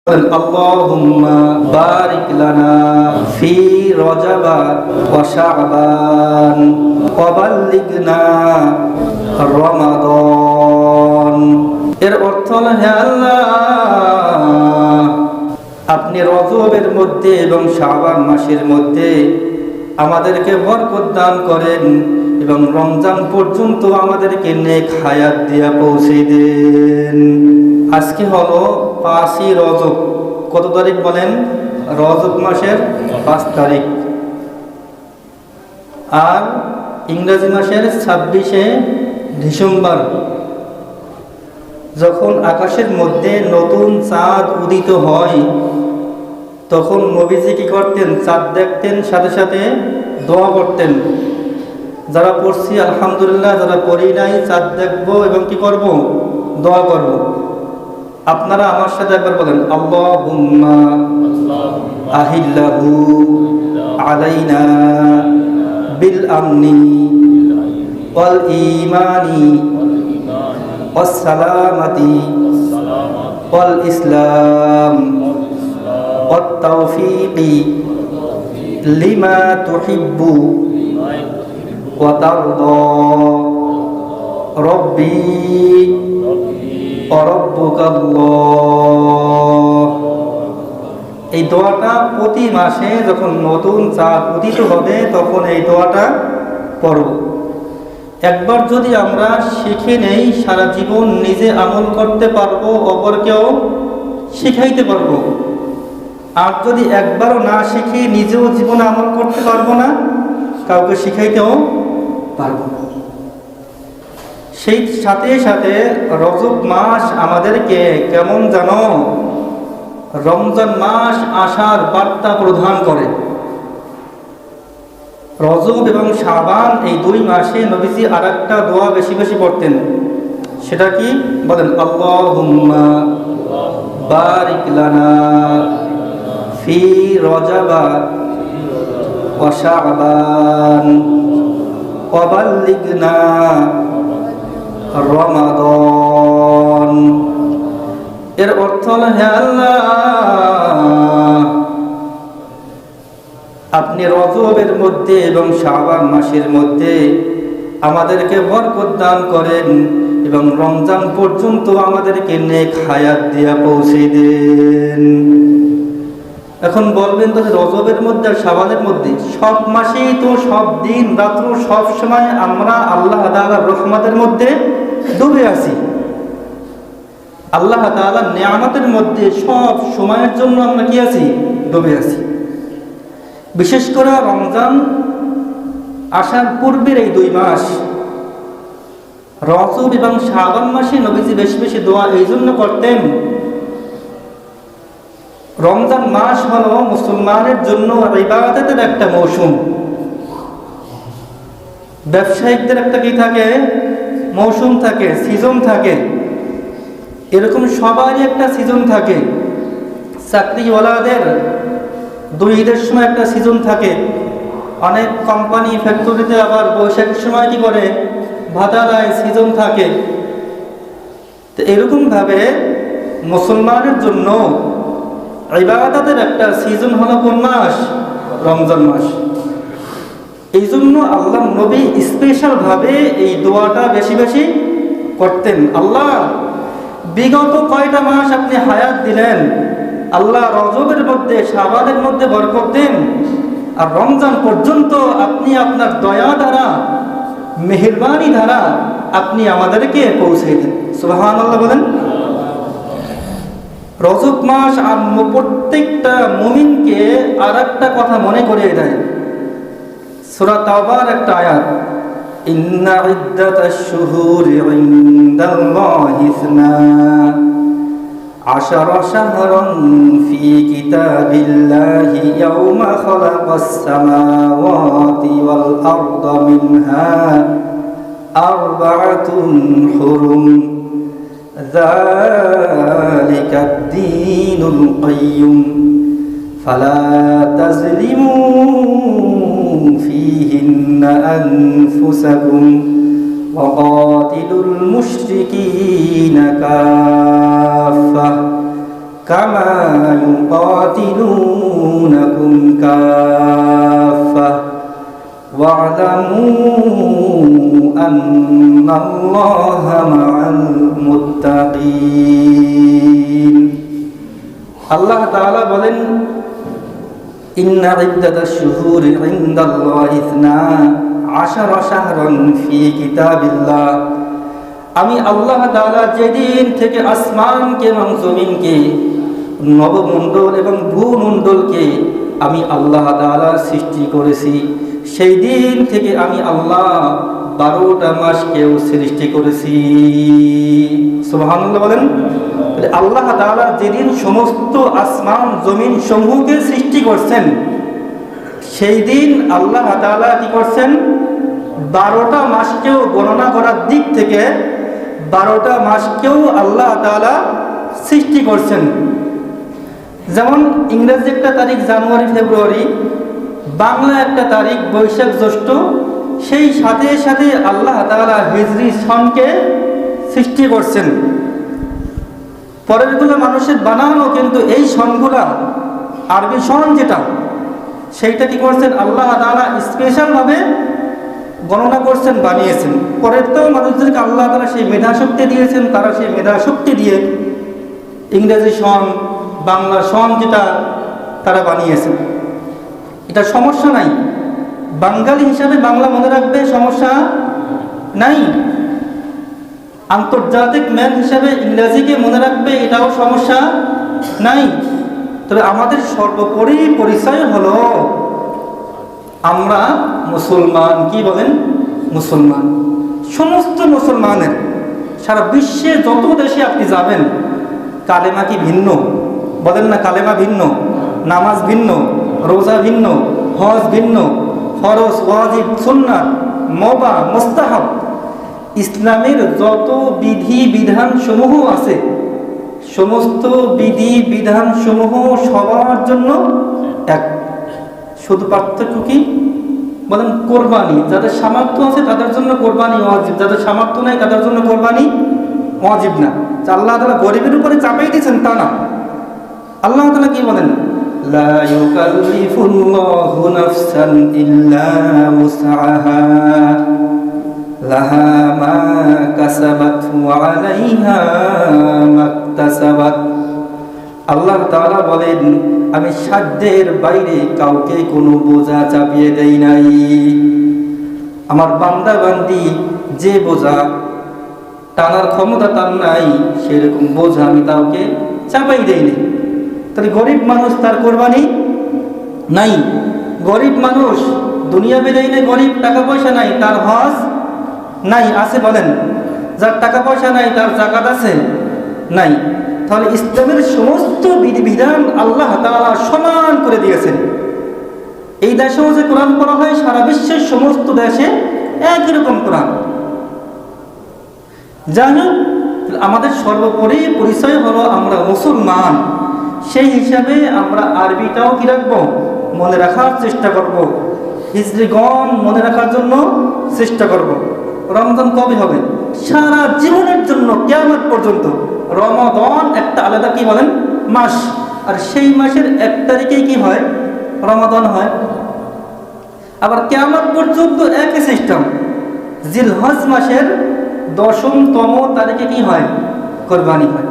আল্লাহুম্মা বারিক লানা ফি রজব ওয়া শাবান ওয়া বাল্লিগনা রমাদান। এর অর্থ হলো, হে আল্লাহ, আপনি রজবের মধ্যে এবং শাবান মাসের মধ্যে আমাদেরকে বরকত দান করেন এবং রমজান পর্যন্ত আমাদেরকে নেক হায়াত দিয়া পৌঁছে দেন। আজকে হলো 5ই রজব। কত তারিখ বলেন? রজব মাসের 5 তারিখ। আর ইংরেজি মাসের 26শে ডিসেম্বর। যখন আকাশের মধ্যে নতুন চাঁদ উদিত হয় তখন নবীজি কি করতেন? চাঁদ দেখতেন, সাথে সাথে দোয়া করতেন। যারা পড়ছি আলহামদুলিল্লাহ, যারা পড়ি নাই চাঁদ দেখবো এবং কি করব? দোয়া করব। আপনারা আমার সাথে একবার বলেন, আল্লাহুম্মা আহিল্লাহু আলাইনা বিল আমনি ওয়াল ঈমানি ওয়াস সালামাতি ওয়াল ইসলাম ওয়াত তাওফীকি লিমা তুহিব্বু ওয়া তারদা রব্বি ওয়া রাব্বুকাল্লাহ। এই দোয়াটা প্রতি মাসে যখন নতুন চাঁদ উদিত হবে তখন এই দোয়াটা পড়ব। একবার যদি আমরা শিখে নেই, সারা জীবন নিজে আমল করতে পারবো, অপরকেও শিখাইতে পারবো। আর যদি একবারও না শিখি, নিজেও জীবনে আমল করতে পারবো না, কাউকে শিখাইতেও পারবো না। সেই সাথে সাথে রজব মাস আমাদেরকে কেমন জানো, রমজান মাস আসার বার্তা প্রদান করে। রজব এবং শাবান এই 2 মাসে নবীজি আরেকটা দোয়া বেশি বেশি পড়তেন। সেটা কি বলেন? আল্লাহুম্মা বারিক লানা ফি রজব ওয়া শাবান ওয়া বাল্লিগনা রমাদান। এর অর্থ হলো, হে আল্লাহ, আপনি রজবের মধ্যে এবং শাবান মাসের মধ্যে আমাদেরকে বরকত দান করেন এবং রমজান পর্যন্ত আমাদেরকে নেক হায়াত দিয়া পৌঁছে দেন। এখন বলবেন তো, রজবের মধ্যে আর শাবানের মধ্যে সব মাসেই তো সব দিন রাত্র সব সময় আমরা আল্লাহ তাআলার রহমতের মধ্যে ডুবে আছি। আল্লাহ তাআলার নিয়ামতের মধ্যে সব সময়ের জন্য আমরা কি আছি? ডুবে আছি। বিশেষ করে রমজান আসার পূর্বের এই 2 মাস রজব এবং শাবান মাসে নবীজি বেশি বেশি দোয়া এই জন্য করতেন। রমজান মাস হলো মুসলমানের জন্য ইবাদতের একটা মৌসুম। ব্যবসায়িকদের একটা কি থাকে? মৌসুম থাকে, সিজন থাকে। এরকম সবারই একটা সিজন থাকে। চাকরিওয়ালাদের 2 ঈদের সময় একটা সিজন থাকে। অনেক কোম্পানি ফ্যাক্টরিতে আবার বৈশাখের সময় কি করে? ভাতা দেয়, সিজন থাকে। তো এরকমভাবে মুসলমানের জন্য ইবাদতের একটা সিজন হলো কোন মাস? রমজান মাস। এই জন্য আল্লাহ নবী স্পেশাল ভাবে এই দোয়াটা বেশি বেশি করতেন। আল্লাহ, বিগত কয়টা মাস আপনি হায়াত দিলেন, আল্লাহ রজবের মধ্যে শাবানের মধ্যে বরকত দেন, আর রমজান পর্যন্ত আপনি আপনার দয়া দ্বারা, মেহেরবানি দ্বারা আপনি আমাদেরকে পৌঁছে দেন। সুবহানাল্লাহ বলেন। রজব মাস আর প্রত্যেকটা মুমিনকে আর একটা কথা মনে করিয়ে দেয়। সূরা তাওবার একটা আয়াত, ইন্না ইদ্দাতাশ শুহুরি ইনদাল্লাহি ইসনা আশারা শাহরান ফি কিতাবিল্লাহি ইয়াওমা খালাকাস সামাওয়াতি ওয়াল আরদা মিনহা আরবাআতুন হুরুম যালিকা আদ-দীনুল কাইয়্যুম ফালা তাজলিমু ফীহিন্না আনফুসাকুম ওয়া কাতিলুল মুশরিকিনা কাফা কামা ইউকাতিলুনাকুম কাফা ওয়া'লামু আন্নাল্লাহা মা'আল মুত্তাকিন। আল্লাহ তাআলা বলেন, ইন্না ইদ্দাতাশ শুহুরি ইনদাল্লাহি 12 শাহরান ফি কিতাবিল্লাহ। আমি আল্লাহ তাআলা যেদিন থেকে আসমানকে এবং জমিনকে, নবমণ্ডল এবং ভূমণ্ডলকে আমি আল্লাহ তাআলা সৃষ্টি করেছি, সেই দিন থেকে আমি আল্লাহ 12টা মাসকেও সৃষ্টি করেছি। সুবহানাল্লাহ বলেন। আল্লাহ তাআলা যেদিন সমস্ত আসমান জমিন সমূহকে সৃষ্টি করছেন, সেই দিন আল্লাহ তাআলা কি করছেন? 12টা মাসকেও গণনা করার দিক থেকে 12টা মাসকেও আল্লাহ তাআলা সৃষ্টি করছেন। যেমন ইংরেজি একটা তারিখ জানুয়ারি ফেব্রুয়ারি, বাংলা একটা তারিখ বৈশাখ জ্যৈষ্ঠ, সেই সাথে সাথে আল্লাহ তাআলা হিজরি সনকে সৃষ্টি করছেন। পরেরগুলো মানুষের বানানো, কিন্তু এই সনগুলা আরবি সন যেটা, সেইটা কি করছেন? আল্লাহ তাআলা স্পেশালভাবে গণনা করছেন, বানিয়েছেন। পরের তো মানুষদেরকে আল্লাহ তাআলা সেই মেধাশক্তি দিয়েছেন, তারা সেই মেধাশক্তি দিয়ে ইংরেজি সন, বাংলা সন যেটা তারা বানিয়েছেন। এটা সমস্যা নাই, বাঙালি হিসাবে বাংলা মনে রাখবে, সমস্যা নাই। আন্তর্জাতিক ম্যান হিসাবে ইংরেজিকে মনে রাখবে, এটাও সমস্যা নাই। তবে আমাদের সর্বোপরি পরিচয় হলো আমরা মুসলমান। কি বলেন? মুসলমান। সমস্ত মুসলমানের, সারা বিশ্বে যত দেশে আপনি যাবেন, কালেমা কি ভিন্ন? বলেন না, কালেমা ভিন্ন, নামাজ ভিন্ন, রোজা ভিন্ন, হজ ভিন্ন, ফরজ, ওয়াজিব, সুন্নাত, মুবাহ, মুস্তাহাব, ইসলামের যত বিধি বিধান সমূহ আছে, সমস্ত বিধি বিধান সমূহ সবার জন্য এক। শুধু পার্থক্য কি? বলেন কোরবানি। যাদের সামর্থ্য আছে তাদের জন্য কোরবানি ওয়াজিব, যাদের সামর্থ্য নাই তাদের জন্য কোরবানি ওয়াজিব না। আল্লাহ তাআলা গরিবের উপরে চাপিয়ে দিয়েছেন তা না। আল্লাহ তাআলা কি বলেন? লা ইউকাল্লিফুল্লাহু নাফসান ইল্লা উসআহা লাহা মা কাসাবাত ওয়া আলাইহা মাকতাসাবাত। আল্লাহ তাআলা বলেন, আমি সাধ্যের বাইরে কাউকে কোনো বোঝা চাপিয়ে দেই নাই। আমার বান্দা বান্দি যে বোঝা টানার ক্ষমতা তার নাই, সেরকম বোঝা আমি কাউকে চাপাই দেইনি। তাহলে গরিব মানুষ, তার কোরবানি নাই। গরিব মানুষ দুনিয়া বেজাই নেই, গরিব টাকা পয়সা নাই, তার হজ নাই। আছে বলেন? যার টাকা পয়সা নাই তার যাকাত আছে? নাই। তাহলে ইসলামের সমস্ত বিধিবিধান আল্লাহ তাআলা সমান করে দিয়েছেন। এই দেশেও যে কোরআন পড়া হয়, সারা বিশ্বের সমস্ত দেশে একই রকম কোরআন। যাই হোক, আমাদের সর্বোপরি পরিচয় হলো আমরা মুসলমান। সেই হিসাবে আমরা আরবিটাও কি রাখবো? মনে রাখার চেষ্টা করব। হিজরিগণ মনে রাখার জন্য চেষ্টা করব। রমজান কবে হবে? সারা জীবনের জন্য কিয়ামত পর্যন্ত। রমাদান একটা আলাদা কি বলেন মাস, আর সেই মাসের 1 তারিখে কি হয়? রমাদান হয়। আবার কিয়ামত পর্যন্ত একই সিস্টেম। জিলহজ মাসের 10তম তারিখে কি হয়? কোরবানি হয়।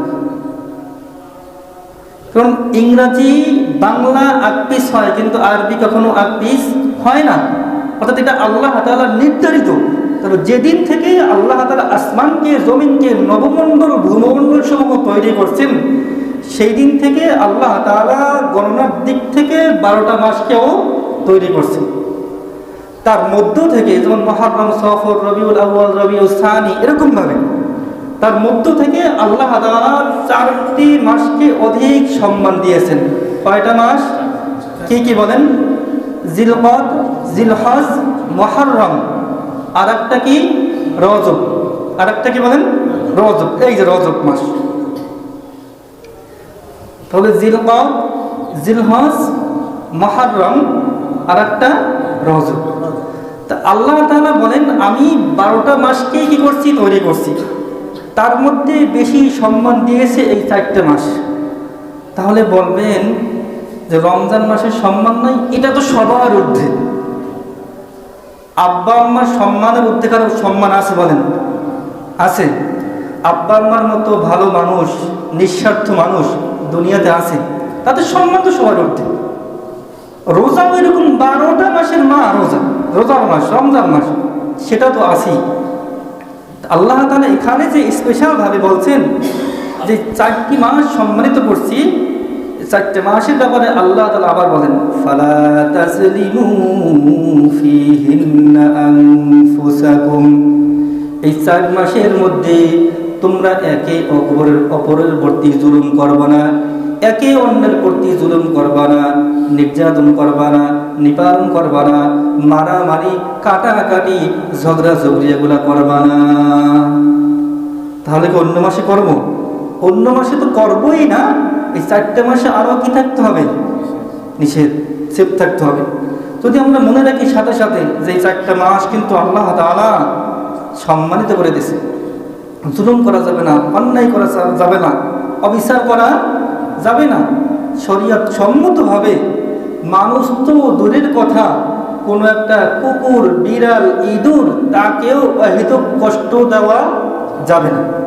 কারণ ইংরাজি বাংলা আকপিস হয়, কিন্তু আরবি কখনো আকপিস হয় না। অর্থাৎ এটা আল্লাহ তাআলা নির্ধারিত। তবে যেদিন থেকে আল্লাহ তাআলা আসমানকে, জমিনকে, নবমণ্ডল, ভূমণ্ডল সমূহ তৈরি করছেন, সেই দিন থেকে আল্লাহ তাআলা গণনার দিক থেকে 12টা মাসকেও তৈরি করছেন। তার মধ্য থেকে যেমন মুহররম, সফর, রবিউল আউয়াল, রবিউল সানি, এরকম ভাবে তার মধ্য থেকে আল্লাহ তাআলা 4টি মাসকে অধিক সম্মান দিয়েছেন। কয়টা মাস? কি কি বলেন? জিলকদ, জিলহজ, মুহররম, আর একটা কি? রজব। আর একটা কি বলেন? রজব। এই যে রজব মাস। তাহলে জিলকদ, জিলহজ, মুহররম, আর একটা রজব। তা আল্লাহ তাআলা বলেন, আমি 12টা মাসকে কি করছি? তৈরি করছি। তার মধ্যে বেশি সম্মান দিয়েছে এই 4টে মাস। তাহলে বলবেন যে রমজান মাসের সম্মান নাই, এটা তো সবার ঊর্ধ্বে। আব্বা আম্মার সম্মানের ঊর্ধ্বে কারো সম্মান আছে বলেন? আছে? আব্বা আম্মার মতো ভালো মানুষ, নিঃস্বার্থ মানুষ দুনিয়াতে আছে, তাদের সম্মান তো সবার ঊর্ধ্বে। রোজাও এরকম 12টা মাসের মা রোজার মাস রমজান মাস, সেটা তো আছেই। আল্লাহ তাআলা এখানে যে স্পেশালভাবে বলছেন যে 4টি মাস সম্মানিত করছি, 4টে মাসের ব্যাপারে আল্লাহ তাআলা আবার বলেন ফালা তাজলিমু ফীহিন্না আনফুসাকুম, এই 4 মাসের মধ্যে তোমরা একে অপরের প্রতি জুলুম করবে না, একে অন্যের প্রতি জুলুম করবা না, নির্যাতন করবা না, নিপালন করবা না, মারামারি কাটাকাটি ঝগড়াঝগড়ি এগুলা করবা না। তাহলে কি অন্য মাসে করব? অন্য মাসে তো করবই না, এই 4টে মাসে আরও কি থাকতে হবে? নিষেধ, সেফ থাকতে হবে। যদি আমরা মনে রাখি সাথে সাথে যে এই 4টা মাস কিন্তু আল্লাহ তাআলা সম্মানিত করে দিয়েছে। জুলুম করা যাবে না, অন্যায় করা যাবে না, অবিচার করা যাবে না। শরীয়ত সম্মতভাবে মানুষ তো দূরের কথা, কোনো একটা কুকুর, বিড়াল, ইঁদুর তাকেও অহেতুক কষ্ট দেওয়া যাবে না।